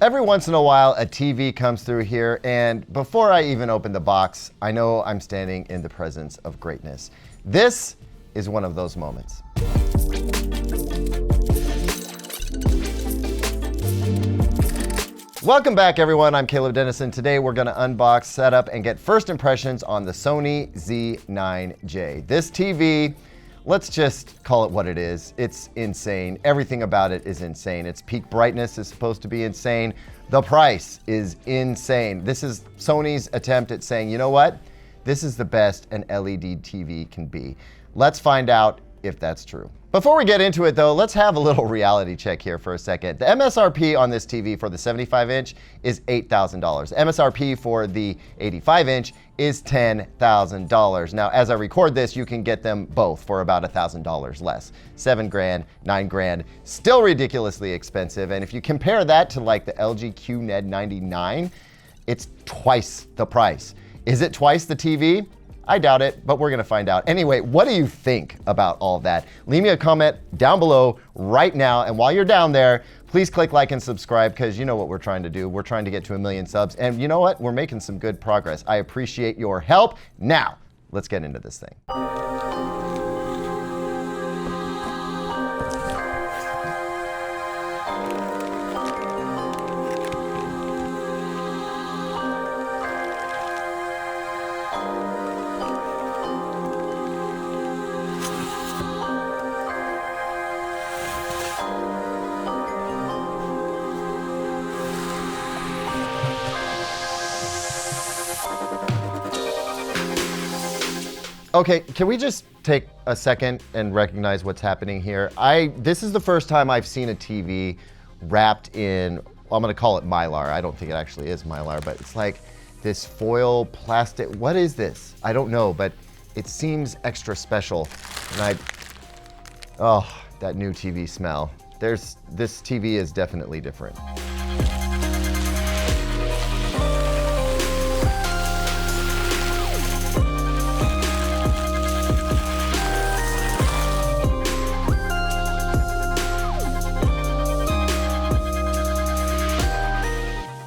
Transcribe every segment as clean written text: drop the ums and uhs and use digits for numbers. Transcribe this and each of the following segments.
Every once in a while, a TV comes through here, and before I even open the box, I know I'm standing in the presence of greatness. This is one of those moments. Welcome back, everyone. I'm Caleb Dennison. Today, we're going to unbox, set up, and get first impressions on the Sony Z9J. This TV, let's just call it what it is. It's insane. Everything about it is insane. Its peak brightness is supposed to be insane. The price is insane. This is Sony's attempt at saying, you know what? This is the best an LED TV can be. Let's find out if that's true. Before we get into it though, let's have a little reality check here for a second. The MSRP on this TV for the 75-inch is $8,000. MSRP for the 85-inch is $10,000. Now, as I record this, you can get them both for about $1,000 less. 7 grand, 9 grand, still ridiculously expensive. And if you compare that to like the LG QNED 99, it's twice the price. Is it twice the TV? I doubt it, but we're gonna find out. Anyway, what do you think about all that? Leave me a comment down below right now, and while you're down there, please click like and subscribe, because you know what we're trying to do. We're trying to get to 1 million subs, and you know what? We're making some good progress. I appreciate your help. Now, let's get into this thing. Okay, can we just take a second and recognize what's happening here? This is the first time I've seen a TV wrapped in, well, I'm gonna call it Mylar. I don't think it actually is Mylar, but it's like this foil plastic. What is this? I don't know, but it seems extra special. And oh, that new TV smell. This TV is definitely different.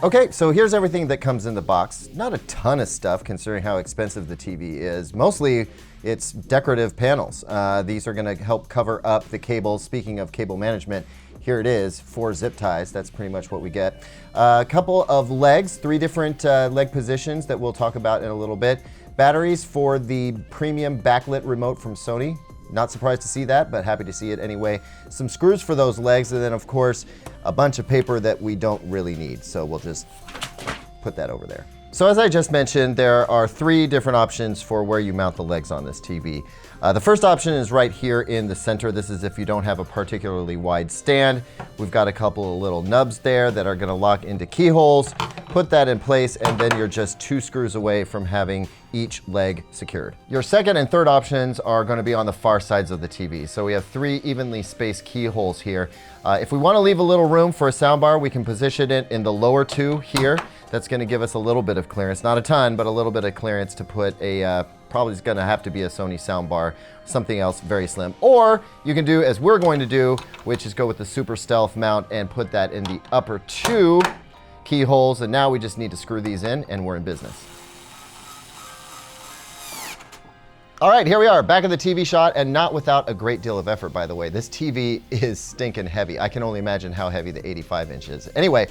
Okay, so here's everything that comes in the box. Not a ton of stuff considering how expensive the TV is. Mostly it's decorative panels. These are gonna help cover up the cables. Speaking of cable management, here it is, 4 zip ties. That's pretty much what we get. A couple of legs, 3 different leg positions that we'll talk about in a little bit. Batteries for the premium backlit remote from Sony. Not surprised to see that, but happy to see it anyway. Some screws for those legs, and then of course, a bunch of paper that we don't really need. So we'll just put that over there. So as I just mentioned, there are 3 different options for where you mount the legs on this TV. The first option is right here in the center. This is if you don't have a particularly wide stand. We've got a couple of little nubs there that are gonna lock into keyholes. Put that in place, and then you're just 2 screws away from having each leg secured. Your second and third options are gonna be on the far sides of the TV. So we have 3 evenly spaced keyholes here. If we wanna leave a little room for a soundbar, we can position it in the lower 2 here. That's gonna give us a little bit of clearance, not a ton, but a little bit of clearance to put a, probably is gonna have to be a Sony soundbar, something else very slim. Or you can do as we're going to do, which is go with the super stealth mount and put that in the upper 2 keyholes. And now we just need to screw these in and we're in business. All right, here we are, back in the TV shot, and not without a great deal of effort, by the way. This TV is stinking heavy. I can only imagine how heavy the 85-inch is. Anyway,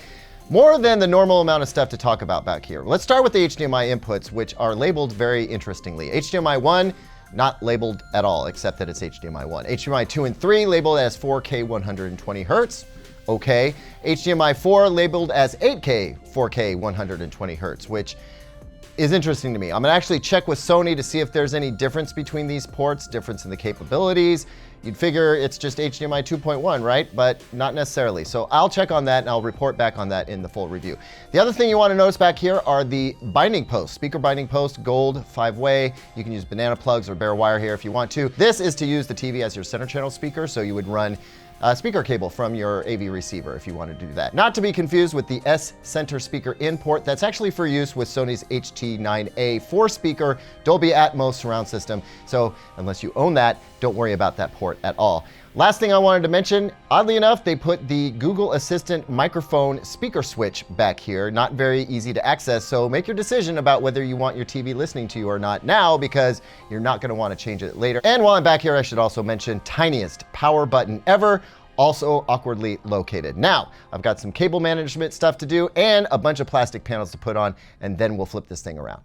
more than the normal amount of stuff to talk about back here. Let's start with the HDMI inputs, which are labeled very interestingly. HDMI 1, not labeled at all, except that it's HDMI 1. HDMI 2 and 3 labeled as 4K 120 Hertz. Okay. HDMI 4 labeled as 8K 4K 120 Hertz, which is interesting to me. I'm gonna actually check with Sony to see if there's any difference between these ports, difference in the capabilities. You'd figure it's just HDMI 2.1, right? But not necessarily. So I'll check on that and I'll report back on that in the full review. The other thing you want to notice back here are the binding posts, speaker binding post, gold, 5-way. You can use banana plugs or bare wire here if you want to. This is to use the TV as your center channel speaker. So you would run speaker cable from your AV receiver if you want to do that. Not to be confused with the S center speaker in port. That's actually for use with Sony's HT9A 4-speaker Dolby Atmos surround system. So unless you own that, don't worry about that port at all. Last thing I wanted to mention, oddly enough, they put the Google Assistant microphone speaker switch back here. Not very easy to access, so make your decision about whether you want your TV listening to you or not now, because you're not going to want to change it later. And while I'm back here, I should also mention tiniest power button ever, also awkwardly located. Now, I've got some cable management stuff to do and a bunch of plastic panels to put on, and then we'll flip this thing around.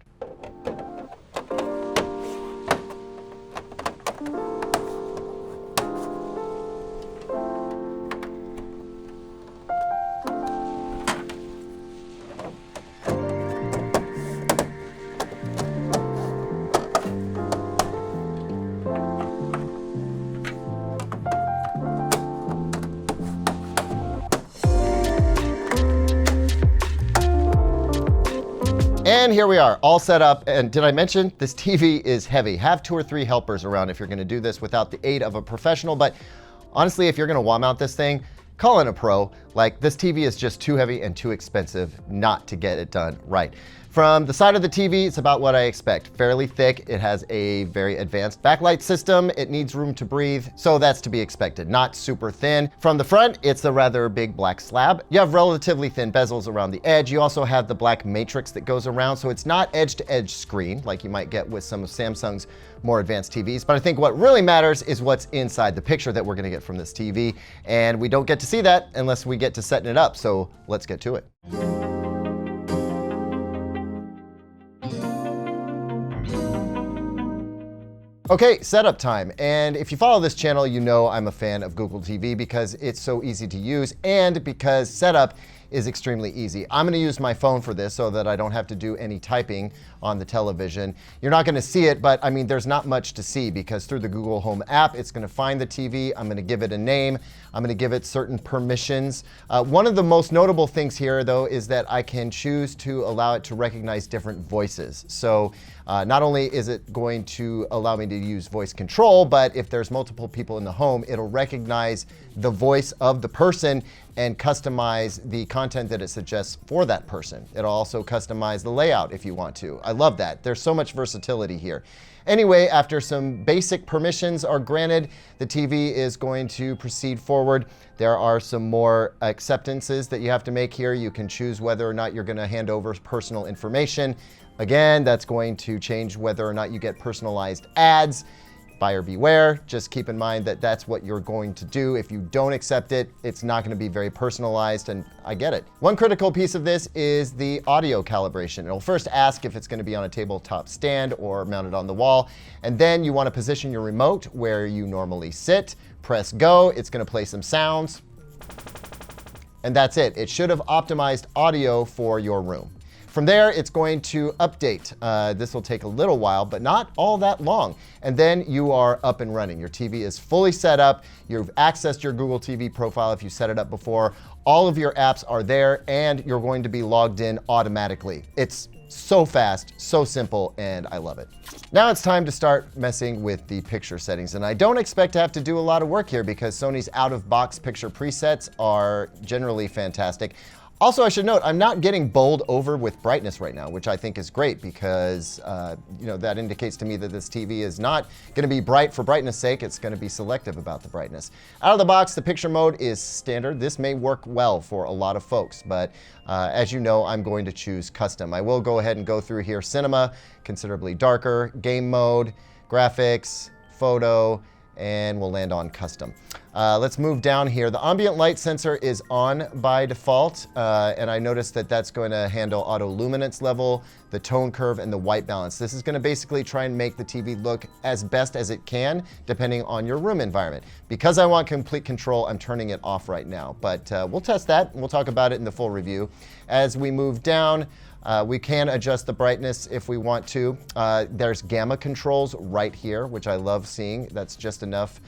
And here we are, all set up. And did I mention this TV is heavy? Have 2 or 3 helpers around if you're going to do this without the aid of a professional. But honestly, if you're going to wall mount this thing, call in a pro. Like, this TV is just too heavy and too expensive not to get it done right. From the side of the TV, it's about what I expect. Fairly thick. It has a very advanced backlight system. It needs room to breathe, so that's to be expected. Not super thin. From the front, it's a rather big black slab. You have relatively thin bezels around the edge. You also have the black matrix that goes around, so it's not edge-to-edge screen like you might get with some of Samsung's more advanced TVs. But I think what really matters is what's inside the picture that we're going to get from this TV, and we don't get to see that unless we get to setting it up. So let's get to it. Okay, setup time. And if you follow this channel, you know I'm a fan of Google TV because it's so easy to use and because setup is extremely easy. I'm going to use my phone for this so that I don't have to do any typing on the television. You're not going to see it, but I mean, there's not much to see because through the Google Home app, it's going to find the TV. I'm going to give it a name. I'm going to give it certain permissions. One of the most notable things here, though, is that I can choose to allow it to recognize different voices. So not only is it going to allow me to use voice control, but if there's multiple people in the home, it'll recognize the voice of the person and customize the content that it suggests for that person. It'll also customize the layout if you want to. I love that. There's so much versatility here. Anyway, after some basic permissions are granted, the TV is going to proceed forward. There are some more acceptances that you have to make here. You can choose whether or not you're going to hand over personal information. Again, that's going to change whether or not you get personalized ads. Buyer beware. Just keep in mind that that's what you're going to do. If you don't accept it, it's not going to be very personalized, and I get it. One critical piece of this is the audio calibration. It'll first ask if it's going to be on a tabletop stand or mounted on the wall, and then you want to position your remote where you normally sit. Press go. It's going to play some sounds, and that's it. It should have optimized audio for your room. From there, it's going to update. This will take a little while, but not all that long. And then you are up and running. Your TV is fully set up. You've accessed your Google TV profile if you set it up before. All of your apps are there, and you're going to be logged in automatically. It's so fast, so simple, and I love it. Now it's time to start messing with the picture settings. And I don't expect to have to do a lot of work here because Sony's out-of-box picture presets are generally fantastic. Also, I should note, I'm not getting bowled over with brightness right now, which I think is great because that indicates to me that this TV is not going to be bright for brightness sake. It's going to be selective about the brightness. Out of the box, the picture mode is standard. This may work well for a lot of folks, but as you know, I'm going to choose custom. I will go ahead and go through here: cinema, considerably darker, game mode, graphics, photo, and we'll land on custom. Let's move down here. The ambient light sensor is on by default, and I noticed that that's going to handle auto luminance level, the tone curve, and the white balance. This is going to basically try and make the TV look as best as it can, depending on your room environment. Because I want complete control, I'm turning it off right now, but we'll test that, and we'll talk about it in the full review. As we move down, we can adjust the brightness if we want to. There's gamma controls right here, which I love seeing. That's just enough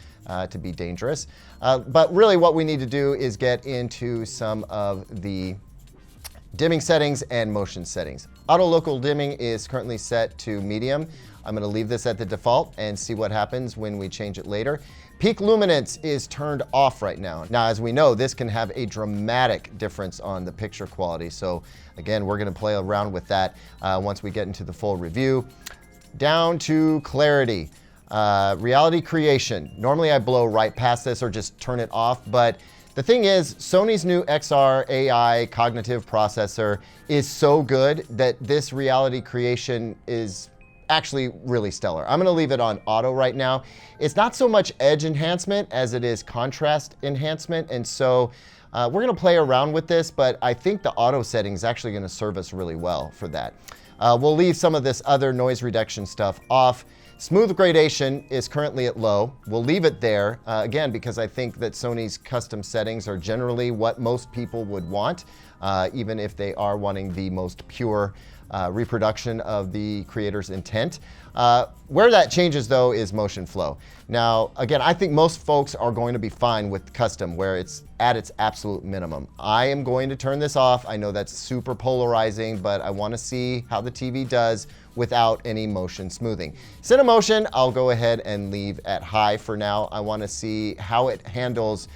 to be dangerous. But really what we need to do is get into some of the Dimming settings and motion settings. Auto local dimming is currently set to medium. I'm going to leave this at the default and see what happens when we change it later. Peak luminance is turned off right now. Now, as we know, this can have a dramatic difference on the picture quality. So again, we're going to play around with that once we get into the full review. Down to clarity. Reality creation. Normally I blow right past this or just turn it off, but the thing is, Sony's new XR AI cognitive processor is so good that this reality creation is actually really stellar. I'm gonna leave it on auto right now. It's not so much edge enhancement as it is contrast enhancement, and so we're gonna play around with this, but I think the auto setting is actually gonna serve us really well for that. We'll leave some of this other noise reduction stuff off. Smooth gradation is currently at low. We'll leave it there, again, because I think that Sony's custom settings are generally what most people would want, even if they are wanting the most pure reproduction of the creator's intent. Where that changes, though, is motion flow. Now, again, I think most folks are going to be fine with custom, where it's at its absolute minimum. I am going to turn this off. I know that's super polarizing, but I want to see how the TV does without any motion smoothing. Cinemotion, I'll go ahead and leave at high for now. I want to see how it handles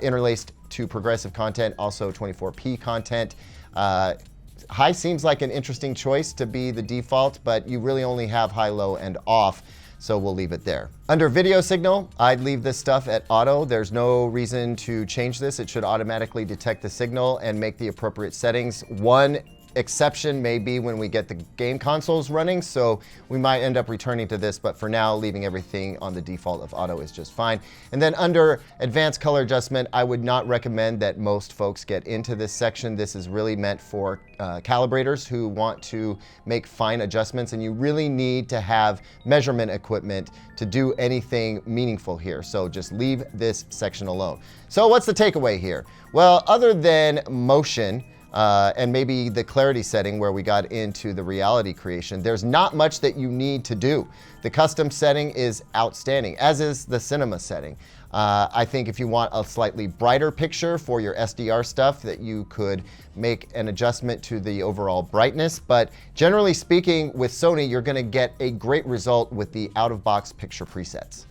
interlaced to progressive content, also 24p content. High seems like an interesting choice to be the default, but you really only have high, low, and off, so we'll leave it there. Under video signal, I'd leave this stuff at auto. There's no reason to change this. It should automatically detect the signal and make the appropriate settings. One exception may be when we get the game consoles running, so we might end up returning to this, but for now, leaving everything on the default of auto is just fine. And then under advanced color adjustment, I would not recommend that most folks get into this section. This is really meant for calibrators who want to make fine adjustments, and you really need to have measurement equipment to do anything meaningful here. So just leave this section alone. So what's the takeaway here? Well, other than motion, and maybe the clarity setting where we got into the reality creation, there's not much that you need to do. The custom setting is outstanding, as is the cinema setting. I think if you want a slightly brighter picture for your SDR stuff, that you could make an adjustment to the overall brightness. But generally speaking, with Sony, you're gonna get a great result with the out-of-box picture presets.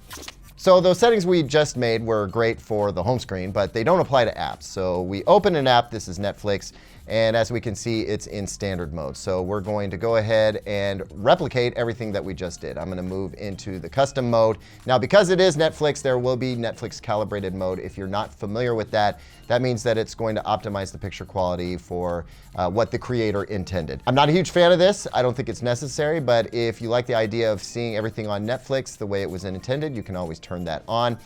So those settings we just made were great for the home screen, but they don't apply to apps. So we open an app, this is Netflix, and as we can see, it's in standard mode. So we're going to go ahead and replicate everything that we just did. I'm gonna move into the custom mode. Now, because it is Netflix, there will be Netflix calibrated mode. If you're not familiar with that, that means that it's going to optimize the picture quality for what the creator intended. I'm not a huge fan of this. I don't think it's necessary, but if you like the idea of seeing everything on Netflix the way it was intended, you can always turn that on.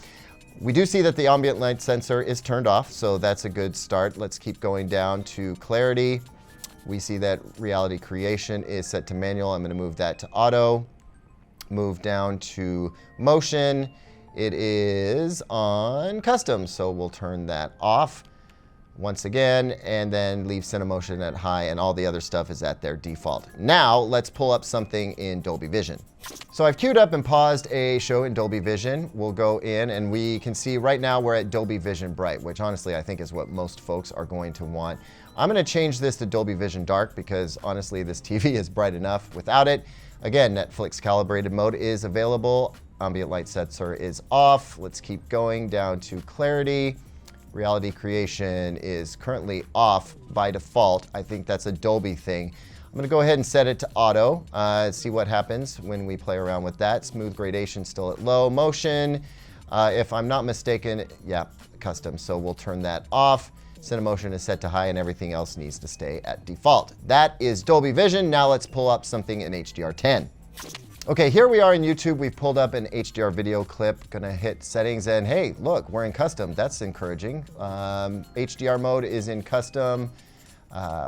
We do see that the ambient light sensor is turned off, so that's a good start. Let's keep going down to clarity. We see that reality creation is set to manual. I'm going to move that to auto. Move down to motion. It is on custom, so we'll turn that off once again, and then leave Cinemotion at high, and all the other stuff is at their default. Now, let's pull up something in Dolby Vision. So I've queued up and paused a show in Dolby Vision. We'll go in and we can see right now we're at Dolby Vision Bright, which honestly I think is what most folks are going to want. I'm gonna change this to Dolby Vision Dark because honestly this TV is bright enough without it. Again, Netflix calibrated mode is available. Ambient light sensor is off. Let's keep going down to clarity. Reality creation is currently off by default. I think that's a Dolby thing. I'm gonna go ahead and set it to auto, see what happens when we play around with that. Smooth gradation still at low. Motion, if I'm not mistaken, yeah, custom, so we'll turn that off. Cinemotion is set to high and everything else needs to stay at default. That is Dolby Vision. Now let's pull up something in HDR10. Okay, here we are in YouTube. We've pulled up an HDR video clip. Gonna hit settings and hey, look, we're in custom. That's encouraging. HDR mode is in custom.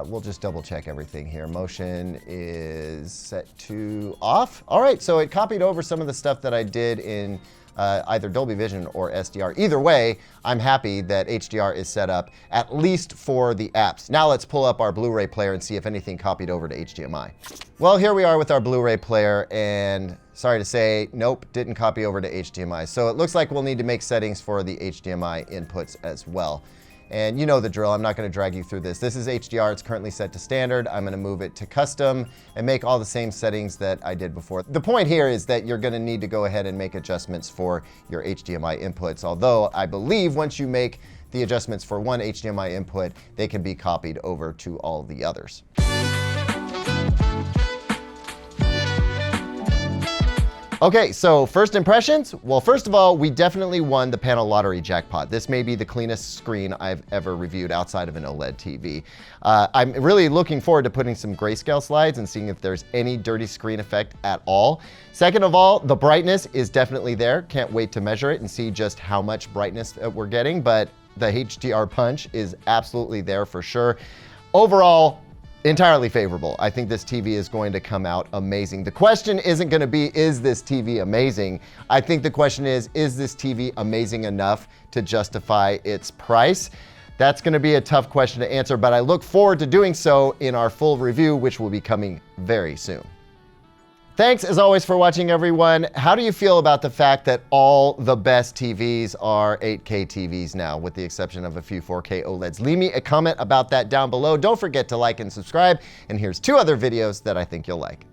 We'll just double check everything here. Motion is set to off. All right, so it copied over some of the stuff that I did in either Dolby Vision or SDR. Either way, I'm happy that HDR is set up, at least for the apps. Now let's pull up our Blu-ray player and see if anything copied over to HDMI. Well, here we are with our Blu-ray player, and sorry to say, nope, didn't copy over to HDMI. So it looks like we'll need to make settings for the HDMI inputs as well. And you know the drill, I'm not gonna drag you through this. This is HDR, it's currently set to standard. I'm gonna move it to custom and make all the same settings that I did before. The point here is that you're gonna need to go ahead and make adjustments for your HDMI inputs, although I believe once you make the adjustments for one HDMI input, they can be copied over to all the others. Okay, so first impressions? Well, first of all, we definitely won the panel lottery jackpot. This may be the cleanest screen I've ever reviewed outside of an OLED TV. I'm really looking forward to putting some grayscale slides and seeing if there's any dirty screen effect at all. Second of all, the brightness is definitely there. Can't wait to measure it and see just how much brightness we're getting, but the HDR punch is absolutely there for sure. Overall, entirely favorable. I think this TV is going to come out amazing. The question isn't going to be, is this TV amazing? I think the question is this TV amazing enough to justify its price? That's going to be a tough question to answer, but I look forward to doing so in our full review, which will be coming very soon. Thanks as always for watching, everyone. How do you feel about the fact that all the best TVs are 8K TVs now, with the exception of a few 4K OLEDs? Leave me a comment about that down below. Don't forget to like and subscribe. And here's 2 other videos that I think you'll like.